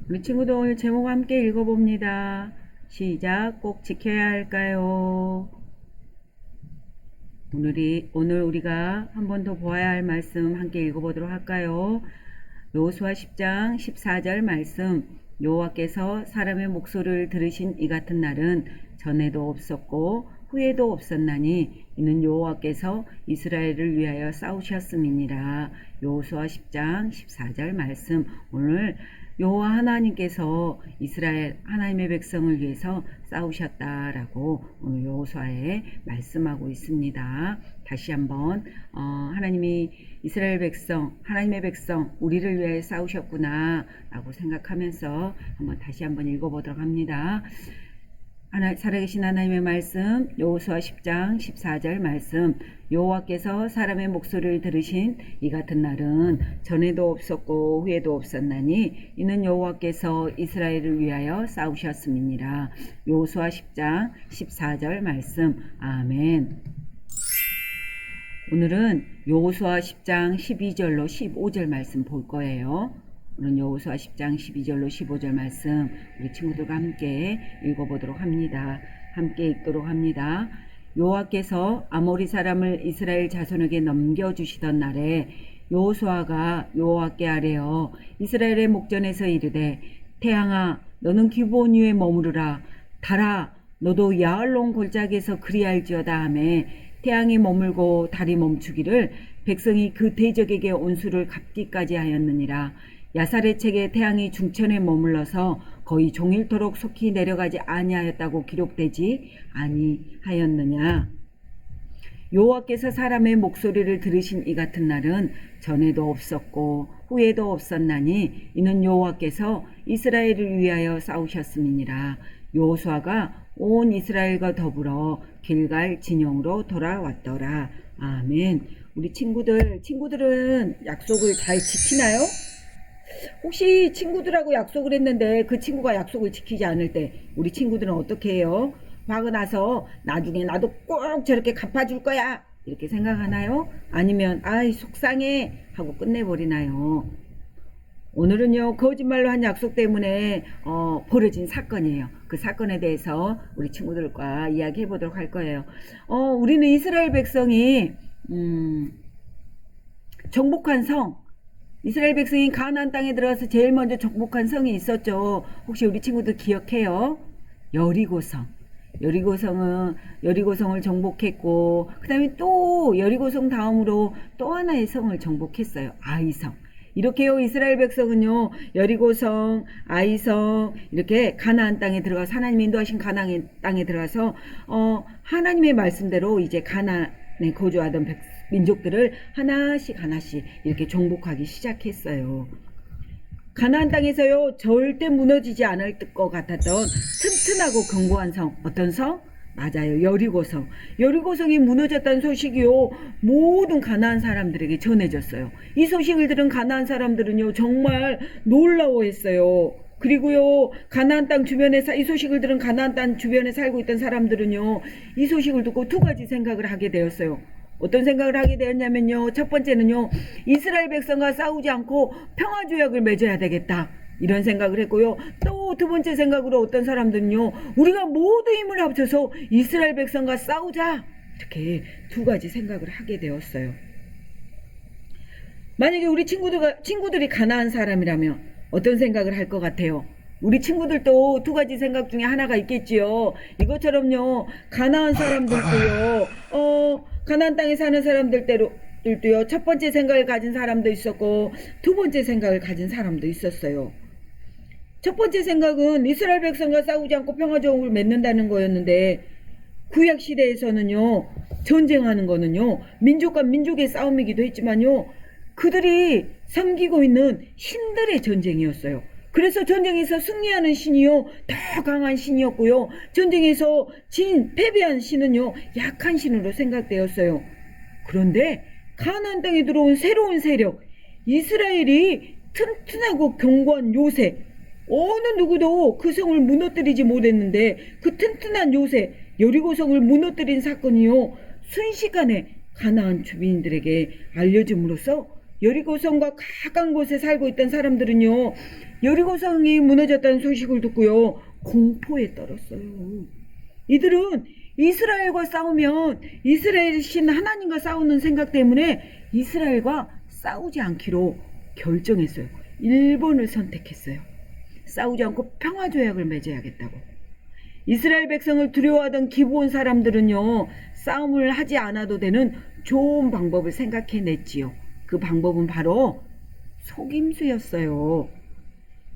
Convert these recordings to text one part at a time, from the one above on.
우리 친구들 오늘 제목 함께 읽어봅니다. 시작. 꼭 지켜야 할까요? 오늘 우리가 한 번 더 보아야 할 말씀 함께 읽어보도록 할까요? 여호수아 10장 14절 말씀. 여호와께서 사람의 목소리를 들으신 이 같은 날은 전에도 없었고 후에도 없었나니 이는 여호와께서 이스라엘을 위하여 싸우셨음이니라. 여호수아 10장 14절 말씀. 오늘 여호와 하나님께서 이스라엘 하나님의 백성을 위해서 싸우셨다라고 오늘 여호수아에 말씀하고 있습니다. 다시 한번 하나님이 이스라엘 백성, 하나님의 백성, 우리를 위해 싸우셨구나 라고 생각하면서 다시 한번 읽어보도록 합니다. 살아계신 하나님의 말씀, 여호수아 10장 14절 말씀. 여호와께서 사람의 목소리를 들으신 이 같은 날은 전에도 없었고 후에도 없었나니 이는 여호와께서 이스라엘을 위하여 싸우셨음이니라. 여호수아 10장 14절 말씀. 아멘. 오늘은 여호수아 10장 12절로 15절 말씀 볼 거예요. 오늘 여호수아 10장 12절로 15절 말씀 우리 친구들과 함께 읽어보도록 합니다. 함께 읽도록 합니다. 여호와께서 아모리 사람을 이스라엘 자손에게 넘겨주시던 날에 여호수아가 여호와께 아뢰어 이스라엘의 목전에서 이르되 태양아 너는 기브온 위에 머무르라. 달아 너도 야알론 골짜기에서 그리할지어다 하매 태양이 머물고 달이 멈추기를 백성이 그 대적에게 온수를 갚기까지 하였느니라. 야살의 책에 태양이 중천에 머물러서 거의 종일토록 속히 내려가지 아니하였다고 기록되지 아니하였느냐. 여호와께서 사람의 목소리를 들으신 이 같은 날은 전에도 없었고 후에도 없었나니 이는 여호와께서 이스라엘을 위하여 싸우셨음이니라. 여호수아가 온 이스라엘과 더불어 길갈 진영으로 돌아왔더라. 아멘. 우리 친구들은 약속을 잘 지키나요? 혹시 친구들하고 약속을 했는데 그 친구가 약속을 지키지 않을 때 우리 친구들은 어떻게 해요? 화가 나서 나중에 나도 꼭 저렇게 갚아줄 거야 이렇게 생각하나요? 아니면 아이 속상해 하고 끝내버리나요? 오늘은요 거짓말로 한 약속 때문에 벌어진 사건이에요. 그 사건에 대해서 우리 친구들과 이야기해 보도록 할 거예요. 우리는 이스라엘 백성이 정복한 성, 이스라엘 백성이 가나안 땅에 들어가서 제일 먼저 정복한 성이 있었죠. 혹시 우리 친구들 기억해요? 여리고성. 여리고성을 정복했고 그 다음에 또 여리고성 다음으로 또 하나의 성을 정복했어요. 아이성. 이렇게요 이스라엘 백성은요 여리고성, 아이성 이렇게 가나안 땅에 들어가서 하나님이 인도하신 가나안 땅에 들어가서 하나님의 말씀대로 이제 가나안에 거주하던 민족들을 하나씩 이렇게 정복하기 시작했어요. 가나안 땅에서요 절대 무너지지 않을 것 같았던 튼튼하고 견고한 성, 어떤 성? 맞아요, 여리고성. 여리고성이 무너졌다는 소식이요 모든 가나안 사람들에게 전해졌어요. 이 소식을 들은 가나안 사람들은요 정말 놀라워했어요. 그리고요 가나안 땅 주변에 이 소식을 들은 가나안 땅 주변에 살고 있던 사람들은요 이 소식을 듣고 두 가지 생각을 하게 되었어요. 어떤 생각을 하게 되었냐면요, 첫 번째는요 이스라엘 백성과 싸우지 않고 평화조약을 맺어야 되겠다 이런 생각을 했고요. 또 두 번째 생각으로 어떤 사람들은요 우리가 모두 힘을 합쳐서 이스라엘 백성과 싸우자 이렇게 두 가지 생각을 하게 되었어요. 만약에 우리 친구들이 가나안 사람이라면 어떤 생각을 할 것 같아요? 우리 친구들도 두 가지 생각 중에 하나가 있겠지요. 이것처럼요 가나안 사람들도요 가나안 땅에 사는 사람들도요 첫 번째 생각을 가진 사람도 있었고 두 번째 생각을 가진 사람도 있었어요. 첫 번째 생각은 이스라엘 백성과 싸우지 않고 평화조약을 맺는다는 거였는데 구약 시대에서는요 전쟁하는 거는요 민족과 민족의 싸움이기도 했지만요 그들이 섬기고 있는 신들의 전쟁이었어요. 그래서 전쟁에서 승리하는 신이요 더 강한 신이었고요 전쟁에서 패배한 신은요 약한 신으로 생각되었어요. 그런데 가나안 땅에 들어온 새로운 세력, 이스라엘이 튼튼하고 견고한 요새, 어느 누구도 그 성을 무너뜨리지 못했는데 그 튼튼한 요새 여리고성을 무너뜨린 사건이요 순식간에 가나안 주민들에게 알려줌으로써 여리고성과 가까운 곳에 살고 있던 사람들은요, 여리고성이 무너졌다는 소식을 듣고요, 공포에 떨었어요. 이들은 이스라엘과 싸우면 이스라엘 신 하나님과 싸우는 생각 때문에 이스라엘과 싸우지 않기로 결정했어요. 1번을 선택했어요. 싸우지 않고 평화조약을 맺어야겠다고. 이스라엘 백성을 두려워하던 기브온 사람들은요, 싸움을 하지 않아도 되는 좋은 방법을 생각해냈지요. 그 방법은 바로 속임수였어요.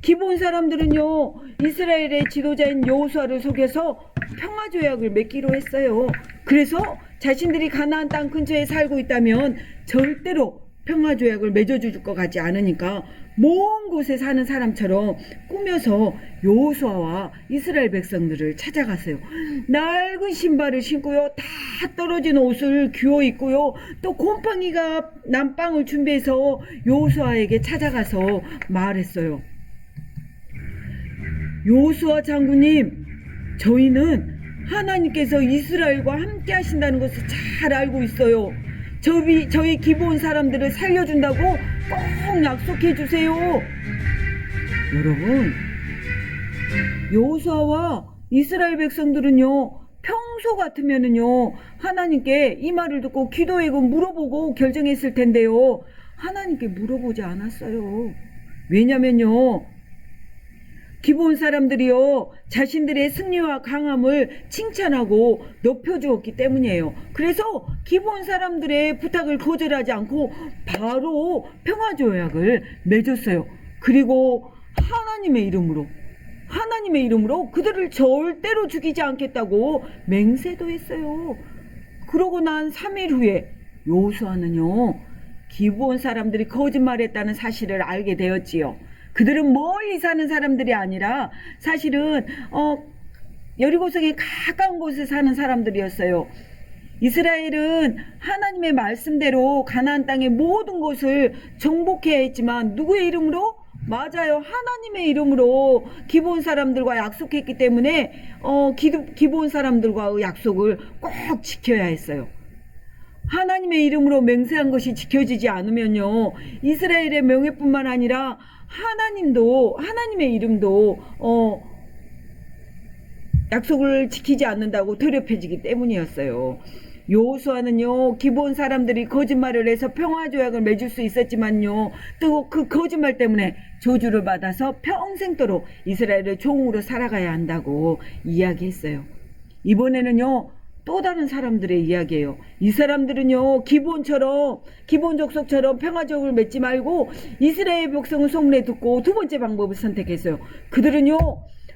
기브온 사람들은요, 이스라엘의 지도자인 여호수아를 속여서 평화조약을 맺기로 했어요. 그래서 자신들이 가나안 땅 근처에 살고 있다면 절대로 평화조약을 맺어줄 것 같지 않으니까 먼 곳에 사는 사람처럼 꾸며서 여호수아와 이스라엘 백성들을 찾아갔어요. 낡은 신발을 신고요, 다 떨어진 옷을 귀워 입고요, 또 곰팡이가 난 빵을 준비해서 여호수아에게 찾아가서 말했어요. 여호수아 장군님, 저희는 하나님께서 이스라엘과 함께 하신다는 것을 잘 알고 있어요. 저희 기브온 사람들을 살려준다고 꼭 약속해 주세요. 여러분, 여호수아와 이스라엘 백성들은요, 평소 같으면은요, 하나님께 이 말을 듣고 기도하고 물어보고 결정했을 텐데요, 하나님께 물어보지 않았어요. 왜냐면요, 기브온 사람들이요, 자신들의 승리와 강함을 칭찬하고 높여주었기 때문이에요. 그래서 기브온 사람들의 부탁을 거절하지 않고 바로 평화조약을 맺었어요. 그리고 하나님의 이름으로 그들을 절대로 죽이지 않겠다고 맹세도 했어요. 그러고 난 3일 후에 여호수아는요, 기브온 사람들이 거짓말했다는 사실을 알게 되었지요. 그들은 멀리 사는 사람들이 아니라 사실은 여리고성에 가까운 곳에 사는 사람들이었어요. 이스라엘은 하나님의 말씀대로 가나안 땅의 모든 곳을 정복해야 했지만 누구의 이름으로? 맞아요, 하나님의 이름으로 기브온 사람들과 약속했기 때문에 기브온 사람들과의 약속을 꼭 지켜야 했어요. 하나님의 이름으로 맹세한 것이 지켜지지 않으면요, 이스라엘의 명예뿐만 아니라 하나님의 이름도 약속을 지키지 않는다고 더럽혀지기 때문이었어요. 여호수아는요, 기브온 사람들이 거짓말을 해서 평화조약을 맺을 수 있었지만요, 또 그 거짓말 때문에 저주를 받아서 평생도록 이스라엘의 종으로 살아가야 한다고 이야기했어요. 이번에는요, 또 다른 사람들의 이야기예요. 이 사람들은요, 기브온 족속처럼 평화조약을 맺지 말고 이스라엘 백성을 소문에 듣고 두 번째 방법을 선택했어요. 그들은요,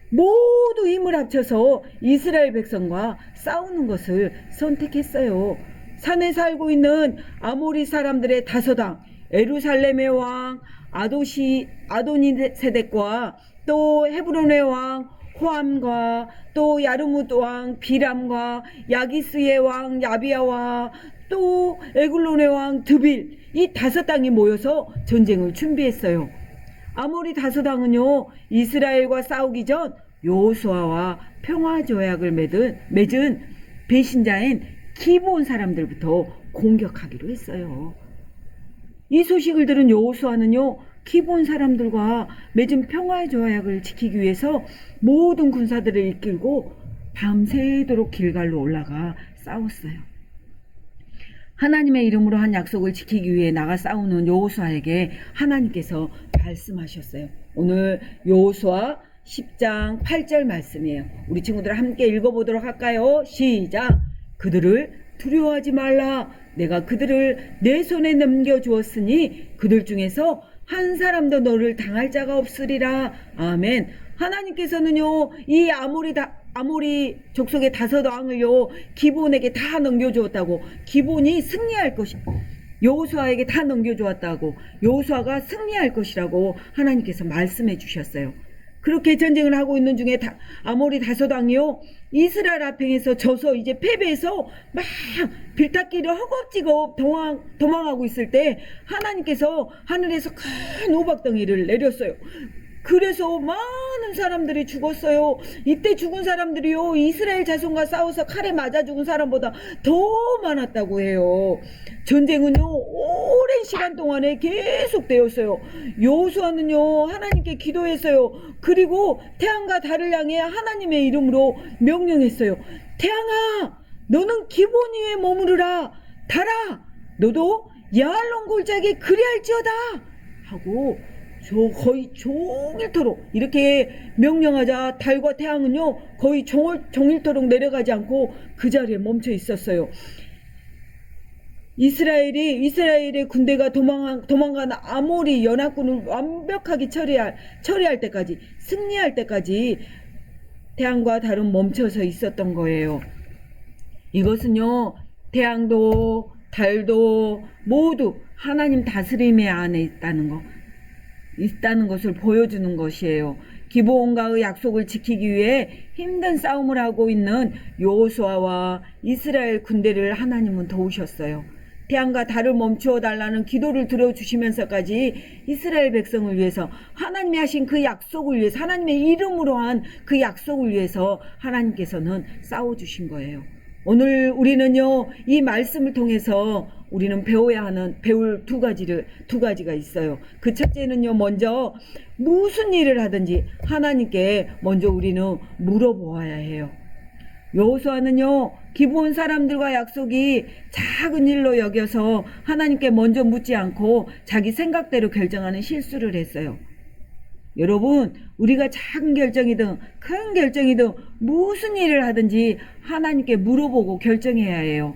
모두 힘을 합쳐서 이스라엘 백성과 싸우는 것을 선택했어요. 산에 살고 있는 아모리 사람들의 다섯왕, 예루살렘의 왕 아도니세덱과 또 헤브론의 왕 호암과 또 야르뭇 왕 비람과 야기스의 왕 야비야와 또 에글론의 왕 드빌, 이 다섯 왕이 모여서 전쟁을 준비했어요. 아모리 다섯 왕은요, 이스라엘과 싸우기 전 여호수아와 평화조약을 맺은 배신자인 기브온 사람들부터 공격하기로 했어요. 이 소식을 들은 여호수아는요, 기브온 사람들과 맺은 평화조약을 지키기 위해서 모든 군사들을 이끌고 밤새도록 길갈로 올라가 싸웠어요. 하나님의 이름으로 한 약속을 지키기 위해 나가 싸우는 여호수아에게 하나님께서 말씀하셨어요. 오늘 여호수아 10장 8절 말씀이에요. 우리 친구들 함께 읽어보도록 할까요? 시작! 그들을 두려워하지 말라. 내가 그들을 내 손에 넘겨주었으니 그들 중에서 한 사람도 너를 당할 자가 없으리라. 아멘. 하나님께서는요, 이 아모리 족속의 다섯 왕을요, 기브온에게 다 넘겨주었다고, 기브온이 승리할 것이, 여호수아에게 다 넘겨주었다고, 여호수아가 승리할 것이라고 하나님께서 말씀해 주셨어요. 그렇게 전쟁을 하고 있는 중에 아모리 다섯 왕이요, 이스라엘 앞에서 져서 이제 패배해서 막 빌타끼를 허겁지겁 도망하고 있을 때 하나님께서 하늘에서 큰 우박덩이를 내렸어요. 그래서 많은 사람들이 죽었어요. 이때 죽은 사람들이요, 이스라엘 자손과 싸워서 칼에 맞아 죽은 사람보다 더 많았다고 해요. 전쟁은요, 오랜 시간 동안에 계속되었어요. 여호수아는요, 하나님께 기도했어요. 그리고 태양과 달을 향해 하나님의 이름으로 명령했어요. 태양아, 너는 기본 위에 머무르라. 달아, 너도 야알론 골짜기에 그리할지어다 하고 거의 종일토록 이렇게 명령하자 달과 태양은요, 거의 종일토록 내려가지 않고 그 자리에 멈춰 있었어요. 이스라엘의 군대가 도망간 아모리 연합군을 완벽하게 처리할 때까지, 승리할 때까지 태양과 달은 멈춰서 있었던 거예요. 이것은요, 태양도 달도 모두 하나님 다스림의 안에 있다는 것을 보여주는 것이에요. 기브온과의 약속을 지키기 위해 힘든 싸움을 하고 있는 여호수아와 이스라엘 군대를 하나님은 도우셨어요. 태양과 달을 멈추어 달라는 기도를 들어주시면서까지 이스라엘 백성을 위해서, 하나님이 하신 그 약속을 위해서, 하나님의 이름으로 한 그 약속을 위해서 하나님께서는 싸워주신 거예요. 오늘 우리는요, 이 말씀을 통해서 우리는 배울 두 가지가 있어요. 그 첫째는요, 먼저 무슨 일을 하든지 하나님께 먼저 우리는 물어보아야 해요. 여호수아는요, 기브온 사람들과 약속이 작은 일로 여겨서 하나님께 먼저 묻지 않고 자기 생각대로 결정하는 실수를 했어요. 여러분, 우리가 작은 결정이든 큰 결정이든 무슨 일을 하든지 하나님께 물어보고 결정해야 해요.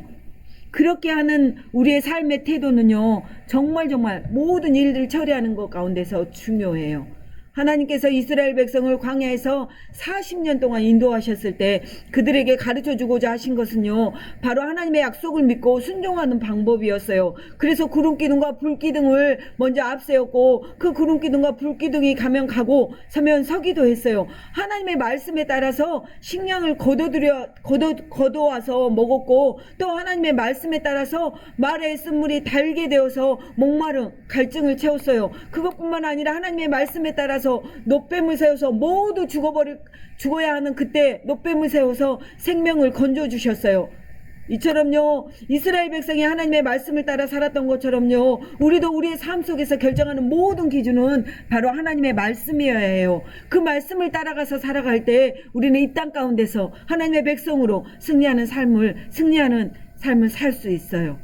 그렇게 하는 우리의 삶의 태도는요, 정말 모든 일들을 처리하는 것 가운데서 중요해요. 하나님께서 이스라엘 백성을 광야에서 40년 동안 인도하셨을 때 그들에게 가르쳐주고자 하신 것은요, 바로 하나님의 약속을 믿고 순종하는 방법이었어요. 그래서 구름기둥과 불기둥을 먼저 앞세웠고, 그 구름기둥과 불기둥이 가면 가고 서면 서기도 했어요. 하나님의 말씀에 따라서 식량을 거둬와서 먹었고, 또 하나님의 말씀에 따라서 말의 쓴물이 달게 되어서 목마른 갈증을 채웠어요. 그것뿐만 아니라 하나님의 말씀에 따라서 놋뱀을 세워서 모두 죽어야 하는 그때 놋뱀을 세워서 생명을 건져주셨어요. 이처럼요, 이스라엘 백성이 하나님의 말씀을 따라 살았던 것처럼요, 우리도 우리의 삶 속에서 결정하는 모든 기준은 바로 하나님의 말씀이어야 해요. 그 말씀을 따라가서 살아갈 때 우리는 이 땅 가운데서 하나님의 백성으로 승리하는 삶을 살 수 있어요.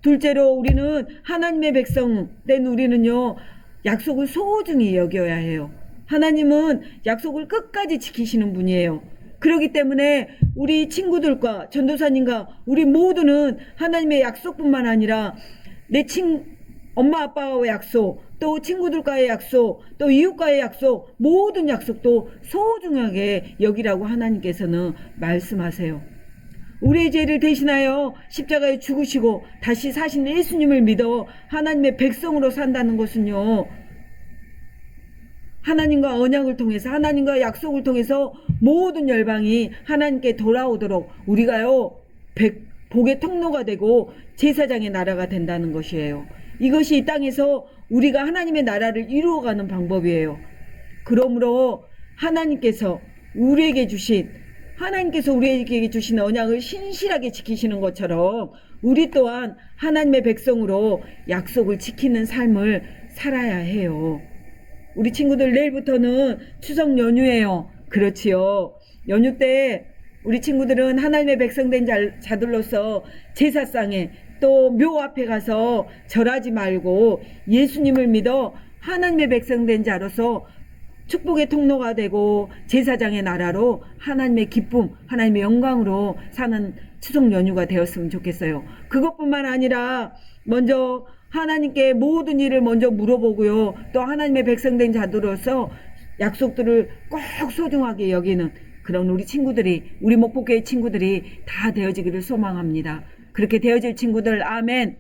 둘째로, 우리는 하나님의 백성 된 우리는요, 약속을 소중히 여겨야 해요. 하나님은 약속을 끝까지 지키시는 분이에요. 그렇기 때문에 우리 친구들과 전도사님과 우리 모두는 하나님의 약속뿐만 아니라 엄마 아빠와의 약속, 또 친구들과의 약속, 또 이웃과의 약속, 모든 약속도 소중하게 여기라고 하나님께서는 말씀하세요. 우리의 죄를 대신하여 십자가에 죽으시고 다시 사신 예수님을 믿어 하나님의 백성으로 산다는 것은요, 하나님과 언약을 통해서, 하나님과 약속을 통해서 모든 열방이 하나님께 돌아오도록 우리가요, 복의 통로가 되고 제사장의 나라가 된다는 것이에요. 이것이 이 땅에서 우리가 하나님의 나라를 이루어가는 방법이에요. 그러므로 하나님께서 우리에게 주신 언약을 신실하게 지키시는 것처럼 우리 또한 하나님의 백성으로 약속을 지키는 삶을 살아야 해요. 우리 친구들, 내일부터는 추석 연휴예요. 그렇지요. 연휴 때 우리 친구들은 하나님의 백성된 자들로서 제사상에 또 묘 앞에 가서 절하지 말고 예수님을 믿어 하나님의 백성된 자로서 축복의 통로가 되고 제사장의 나라로 하나님의 기쁨, 하나님의 영광으로 사는 추석 연휴가 되었으면 좋겠어요. 그것뿐만 아니라 먼저 하나님께 모든 일을 먼저 물어보고요, 또 하나님의 백성된 자들로서 약속들을 꼭 소중하게 여기는 그런 우리 목포교회 친구들이 다 되어지기를 소망합니다. 그렇게 되어질 친구들, 아멘.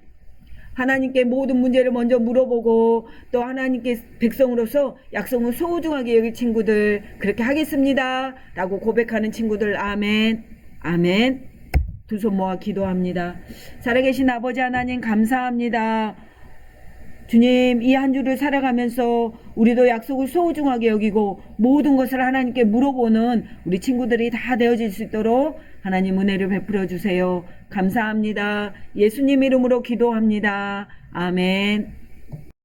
하나님께 모든 문제를 먼저 물어보고 또 하나님께 백성으로서 약속을 소중하게 여길 친구들, 그렇게 하겠습니다 라고 고백하는 친구들, 아멘. 아멘. 두 손 모아 기도합니다. 살아계신 아버지 하나님, 감사합니다. 주님, 이 한 주를 살아가면서 우리도 약속을 소중하게 여기고 모든 것을 하나님께 물어보는 우리 친구들이 다 되어질 수 있도록 하나님 은혜를 베풀어 주세요. 감사합니다. 예수님 이름으로 기도합니다. 아멘.